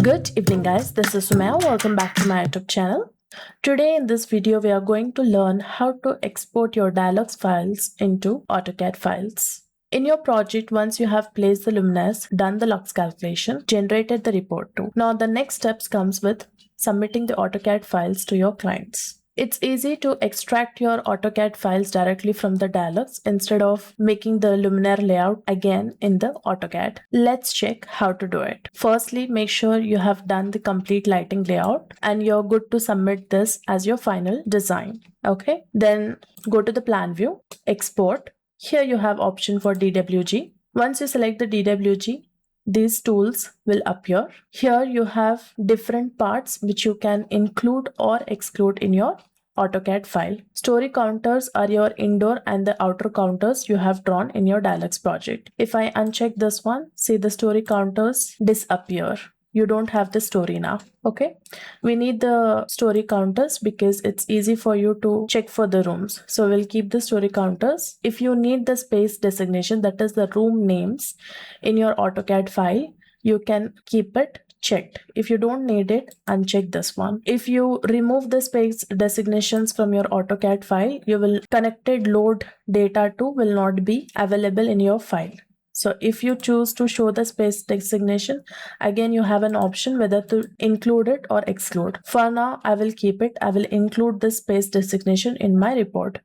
Good evening guys, this is Sumaiya. Welcome back to my YouTube channel. Today in this video we are going to learn how to export your DIALux files into AutoCAD files. In your project, once you have placed the luminaires, done the lux calculation, generated the report too. Now the next steps comes with submitting the AutoCAD files to your clients. It's easy to extract your AutoCAD files directly from the DIALux instead of making the luminaire layout again in the AutoCAD. Let's check how to do it. Firstly, make sure you have done the complete lighting layout and you're good to submit this as your final design. Okay, then go to the plan view, export. Here you have option for DWG. Once you select the DWG, these tools will appear. Here you have different parts which you can include or exclude in your AutoCAD file. Story counters are your indoor and the outer counters you have drawn in your DIALux project. If I uncheck this one, see the story counters disappear. You don't have the story now. Okay, we need the story counters because it's easy for you to check for the rooms. So we'll keep the story counters. If you need the space designation, that is the room names in your AutoCAD file, you can keep it checked. If you don't need it, uncheck this one. If you remove the space designations from your AutoCAD file, you will connected load data to will not be available in your file. So if you choose to show the space designation, again you have an option whether to include it or exclude. For now, I will keep it. I will include the space designation in my report.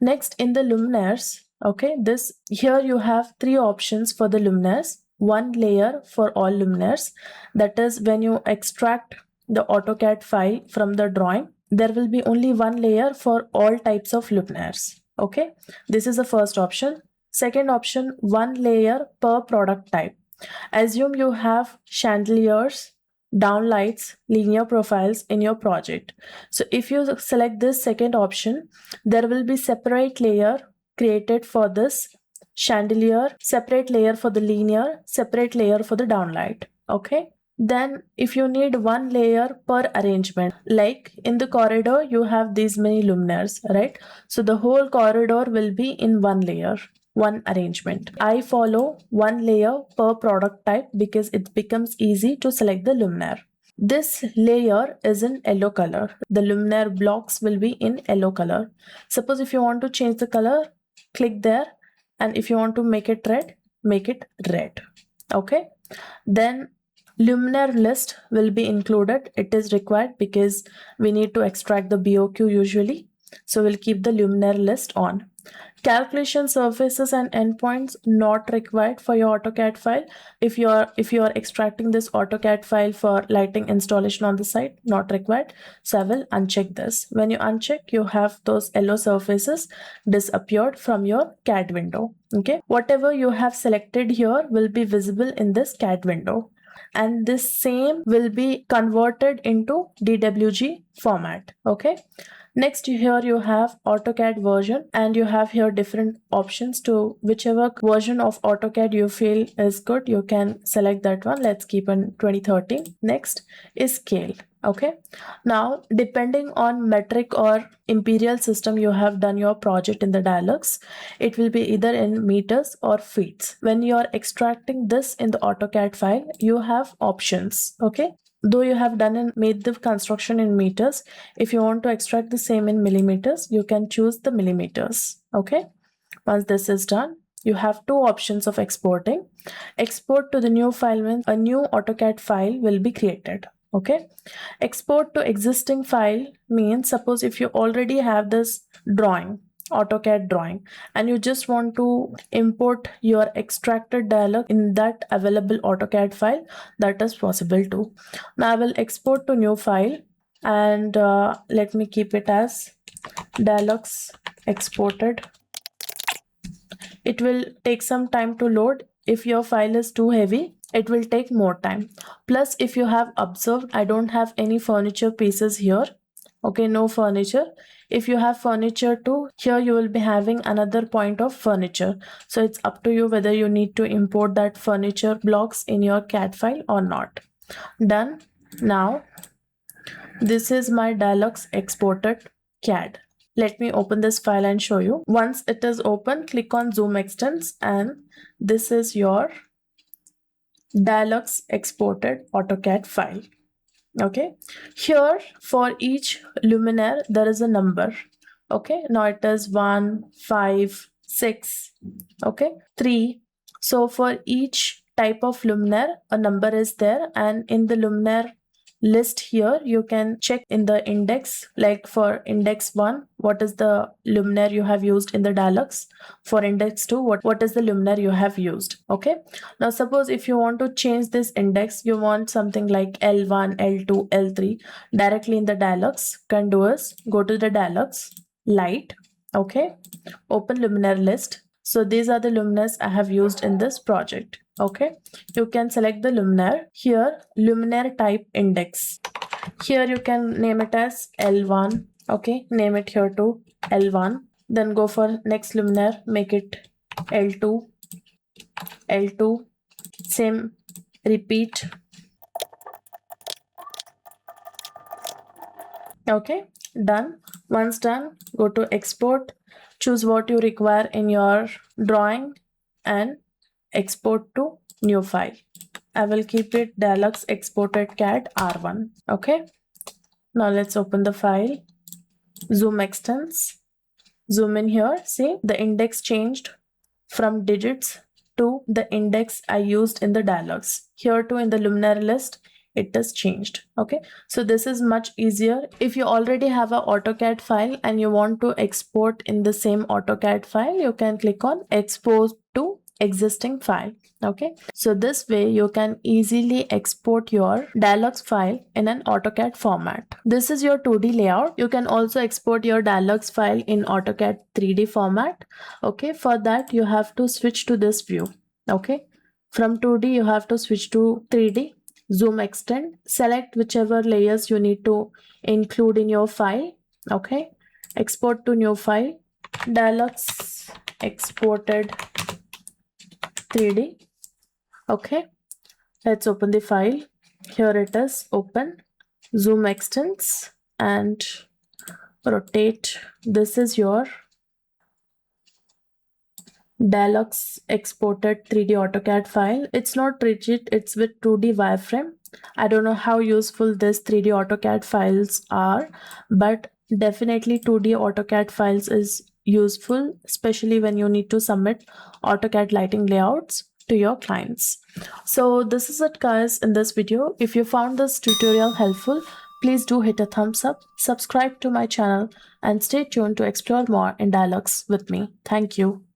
Next, in the luminaires, okay, here you have three options for the luminaires. One layer for all luminaires. That is, when you extract the AutoCAD file from the drawing, there will be only one layer for all types of luminaires. Okay, this is the first option. Second option, one layer per product type. Assume you have chandeliers, downlights, linear profiles in your project. So if you select this second option, there will be separate layer created for this chandelier, separate layer for the linear, separate layer for the downlight. Okay. Then if you need one layer per arrangement, like in the corridor, you have these many luminaires, right? So the whole corridor will be in one layer, one arrangement. I follow one layer per product type because it becomes easy to select the luminaire. This layer is in yellow color. The luminaire blocks will be in yellow color. Suppose if you want to change the color, click there. And if you want to make it red, make it red. Okay. Then luminaire list will be included. It is required because we need to extract the BOQ usually. So we'll keep the luminaire list on. Calculation surfaces and endpoints not required for your AutoCAD file. If you are extracting this AutoCAD file for lighting installation on the site, not required. So I will uncheck this. When you uncheck, you have those yellow surfaces disappeared from your CAD window. Okay, whatever you have selected here will be visible in this CAD window. And this same will be converted into DWG format. Okay. Next, here you have AutoCAD version and you have here different options to whichever version of AutoCAD you feel is good, you can select that one. Let's keep in 2013. Next is scale. Okay. Now, depending on metric or imperial system you have done your project in the DIALux, it will be either in meters or feet. When you are extracting this in the AutoCAD file, you have options. Okay. Though you have done and made the construction in meters, if you want to extract the same in millimeters, you can choose the millimeters. Okay. Once this is done, you have two options of exporting. Export to the new file means a new AutoCAD file will be created. Okay. Export to existing file means, suppose if you already have this drawing, AutoCAD drawing, and you just want to import your extracted DIALux in that available AutoCAD file, that is possible too. Now I will export to new file and let me keep it as DIALux exported. It will take some time to load. If your file is too heavy, it will take more time. Plus, if you have observed, I don't have any furniture pieces here. Okay, no furniture. If you have furniture too, here you will be having another point of furniture. So it's up to you whether you need to import that furniture blocks in your CAD file or not. Done. Now, this is my DIALux exported CAD. Let me open this file and show you. Once it is open, click on zoom extents and this is your DIALux exported AutoCAD file. Okay, here for each luminaire there is a number. Okay, now it is 1, 5, 6, okay, 3. So for each type of luminaire a number is there, and in the luminaire list here you can check in the index, like for index 1 what is the luminaire you have used in the DIALux, for index 2 what is the luminaire you have used. Okay, now suppose if you want to change this index, you want something like L1, L2, L3 directly in the DIALux, can do is go to the DIALux, light, okay, open luminaire list. So these are the luminaires I have used in this project. Okay, you can select the luminaire here, luminaire type index. Here you can name it as L1. Okay, name it here to L1. Then go for next luminaire, make it L2, L2, same, repeat. Okay, done. Once done, go to export, choose what you require in your drawing and export to new file. I will keep it DIALux exported CAD R1. Okay, now let's open the file, zoom extents, zoom in here. See, the index changed from digits to the index I used in the DIALux. Here too in the luminaire list it is changed. Okay, so this is much easier. If you already have an AutoCAD file and you want to export in the same AutoCAD file, you can click on export to existing file. Okay, so this way you can easily export your DIALux file in an AutoCAD format. This is your 2D layout. You can also export your DIALux file in AutoCAD 3D format. Okay, for that you have to switch to this view. Okay, from 2D you have to switch to 3D, zoom extend, select whichever layers you need to include in your file. Okay, export to new file, DIALux exported 3D. Okay, let's open the file. Here it is, open, zoom extends and rotate. This is your DIALux exported 3D AutoCAD file. It's not rigid, it's with 2D wireframe. I don't know how useful this 3D AutoCAD files are, but definitely 2D AutoCAD files is useful, especially when you need to submit AutoCAD lighting layouts to your clients. So this is it guys in this video. If you found this tutorial helpful, please do hit a thumbs up, subscribe to my channel and stay tuned to explore more in DIALux with me. Thank you.